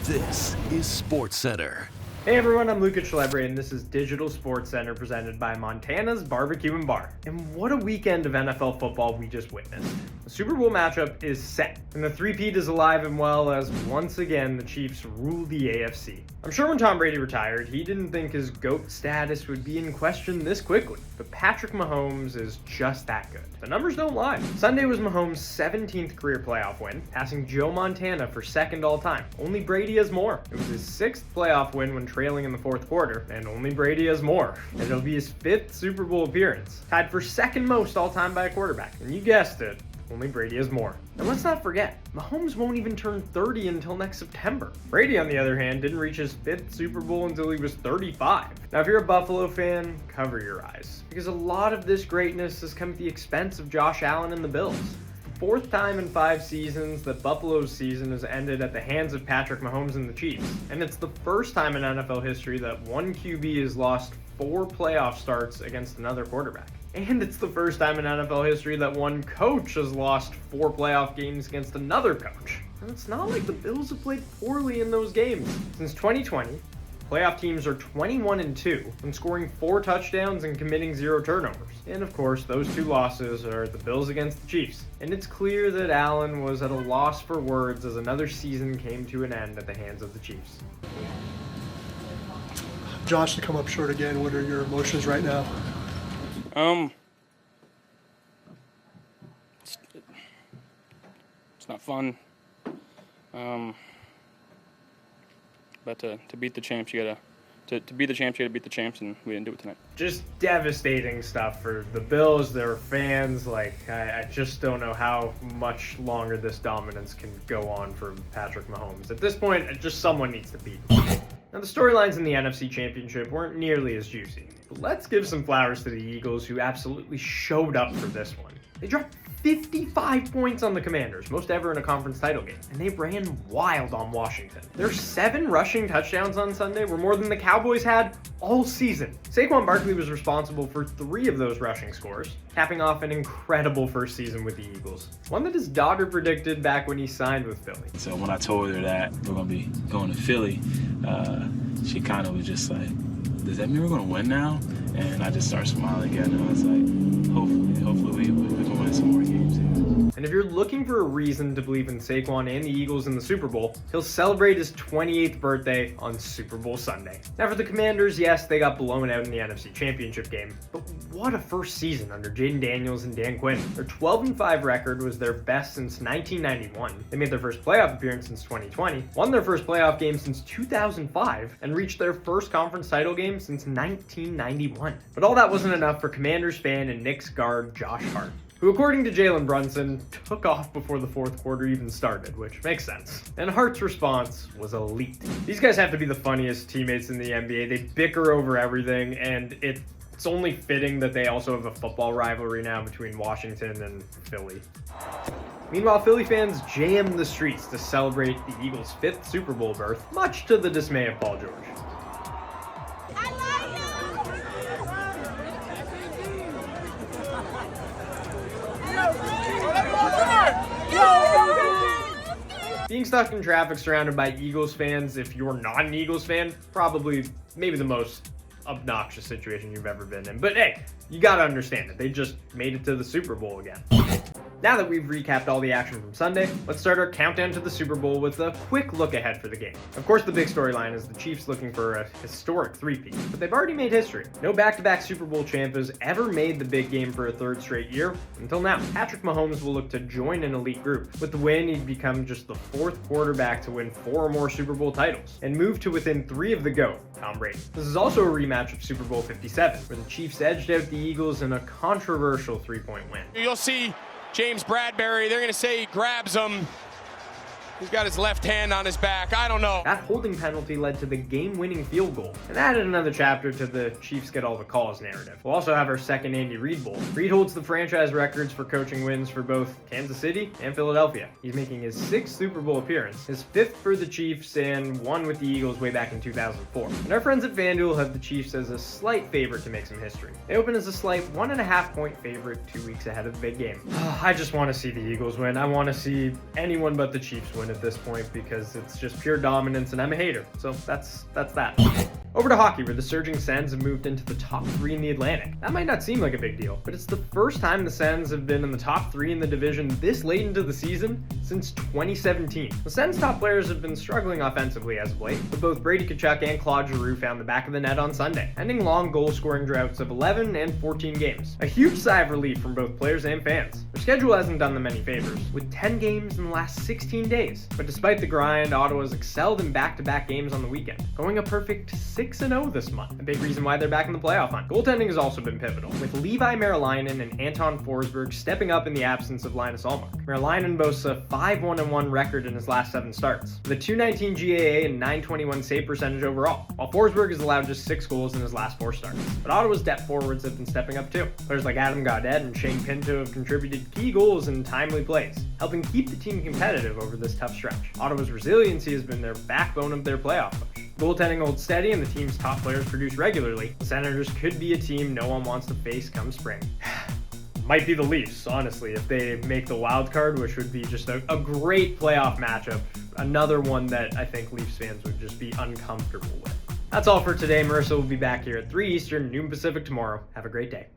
This is Sportscentre. Hey everyone, I'm Luca Celebre, and this is Digital Sportscentre presented by Montana's Barbecue and Bar. And what a weekend of NFL football we just witnessed. The Super Bowl matchup is set, and the three-peat is alive and well as once again the Chiefs rule the AFC. I'm sure when Tom Brady retired, he didn't think his GOAT status would be in question this quickly, but Patrick Mahomes is just that good. The numbers don't lie. Sunday was Mahomes' 17th career playoff win, passing Joe Montana for second all-time. Only Brady has more. It was his 6th playoff win when trailing in the fourth quarter, and only Brady has more. And it'll be his 5th Super Bowl appearance, tied for second most all-time by a quarterback. And you guessed it, only Brady has more. And let's not forget, Mahomes won't even turn 30 until next September. Brady, on the other hand, didn't reach his 5th Super Bowl until he was 35. Now, if you're a Buffalo fan, cover your eyes, because a lot of this greatness has come at the expense of Josh Allen and the Bills. Fourth time in 5 seasons that Buffalo's season has ended at the hands of Patrick Mahomes and the Chiefs. And it's the first time in NFL history that one QB has lost 4 playoff starts against another quarterback. And it's the first time in NFL history that one coach has lost 4 playoff games against another coach. And it's not like the Bills have played poorly in those games. Since 2020, playoff teams are 21-2 and scoring 4 touchdowns and committing 0 turnovers. And of course, those 2 losses are the Bills against the Chiefs. And it's clear that Allen was at a loss for words as another season came to an end at the hands of the Chiefs. Josh, to come up short again, what are your emotions right now? It's not fun. But to beat the champs, you gotta beat the champs, and we didn't do it tonight. Just devastating stuff for the Bills, their fans. I just don't know how much longer this dominance can go on for Patrick Mahomes. At this point, just someone needs to beat him. Now, the storylines in the NFC Championship weren't nearly as juicy, but let's give some flowers to the Eagles, who absolutely showed up for this one. They dropped 55 points on the Commanders, most ever in a conference title game, and they ran wild on Washington. Their 7 rushing touchdowns on Sunday were more than the Cowboys had all season. Saquon Barkley was responsible for 3 of those rushing scores, capping off an incredible first season with the Eagles, one that his daughter predicted back when he signed with Philly. So when I told her that we're going to be going to Philly, she kind of was just like, does that mean we're going to win now? And I just started smiling again, and I was like, hopefully we can win some more games. And if you're looking for a reason to believe in Saquon and the Eagles in the Super Bowl, he'll celebrate his 28th birthday on Super Bowl Sunday. Now for the Commanders, yes, they got blown out in the NFC Championship game, but what a first season under Jaden Daniels and Dan Quinn. Their 12-5 record was their best since 1991. They made their first playoff appearance since 2020, won their first playoff game since 2005, and reached their first conference title game since 1991. But all that wasn't enough for Commanders fan and Knicks guard Josh Hart, who, according to Jalen Brunson, took off before the fourth quarter even started, which makes sense. And Hart's response was elite. These guys have to be the funniest teammates in the NBA. They bicker over everything, and it's only fitting that they also have a football rivalry now between Washington and Philly. Meanwhile, Philly fans jammed the streets to celebrate the Eagles' 5th Super Bowl berth, much to the dismay of Paul George. Being stuck in traffic surrounded by Eagles fans, if you're not an Eagles fan, maybe the most obnoxious situation you've ever been in. But hey, you gotta understand it. They just made it to the Super Bowl again. Now that we've recapped all the action from Sunday, let's start our countdown to the Super Bowl with a quick look ahead for the game. Of course, the big storyline is the Chiefs looking for a historic three-peat, but they've already made history. No back-to-back Super Bowl champ has ever made the big game for a 3rd straight year until now. Patrick Mahomes will look to join an elite group. With the win, he'd become just the 4th quarterback to win 4 or more Super Bowl titles and move to within 3 of the GOAT, Tom Brady. This is also a rematch of Super Bowl 57, where the Chiefs edged out the Eagles in a controversial 3-point win. You'll see James Bradbury, they're going to say he grabs him. He's got his left hand on his back. I don't know. That holding penalty led to the game-winning field goal and added another chapter to the Chiefs get all the calls narrative. We'll also have our second Andy Reid Bowl. Reid holds the franchise records for coaching wins for both Kansas City and Philadelphia. He's making his 6th Super Bowl appearance, his 5th for the Chiefs, and 1 with the Eagles way back in 2004. And our friends at FanDuel have the Chiefs as a slight favorite to make some history. They open as a slight 1.5-point favorite 2 weeks ahead of the big game. I just want to see the Eagles win. I want to see anyone but the Chiefs win at this point because it's just pure dominance and I'm a hater. So that's that. Over to hockey, where the surging Sens have moved into the top 3 in the Atlantic. That might not seem like a big deal, but it's the first time the Sens have been in the top 3 in the division this late into the season since 2017. The Sens' top players have been struggling offensively as of late, but both Brady Tkachuk and Claude Giroux found the back of the net on Sunday, ending long goal-scoring droughts of 11 and 14 games. A huge sigh of relief from both players and fans. Their schedule hasn't done them any favors, with 10 games in the last 16 days. But despite the grind, Ottawa's excelled in back-to-back games on the weekend, going a perfect 6-0 this month. A big reason why they're back in the playoff hunt. Goaltending has also been pivotal, with Levi Merilainen and Anton Forsberg stepping up in the absence of Linus Ullmark. Merilainen boasts a 5-1-1 record in his last 7 starts, with a .219 GAA and .921 save percentage overall, while Forsberg has allowed just 6 goals in his last 4 starts. But Ottawa's depth forwards have been stepping up too. Players like Adam Gaudette and Shane Pinto have contributed key goals and timely plays, helping keep the team competitive over this tough stretch. Ottawa's resiliency has been their backbone of their playoff push. Goaltending holds steady and the team's top players produce regularly. The Senators could be a team no one wants to face come spring. Might be the Leafs, honestly, if they make the wild card, which would be just a great playoff matchup. Another one that I think Leafs fans would just be uncomfortable with. That's all for today. Marissa will be back here at 3 Eastern, noon Pacific tomorrow. Have a great day.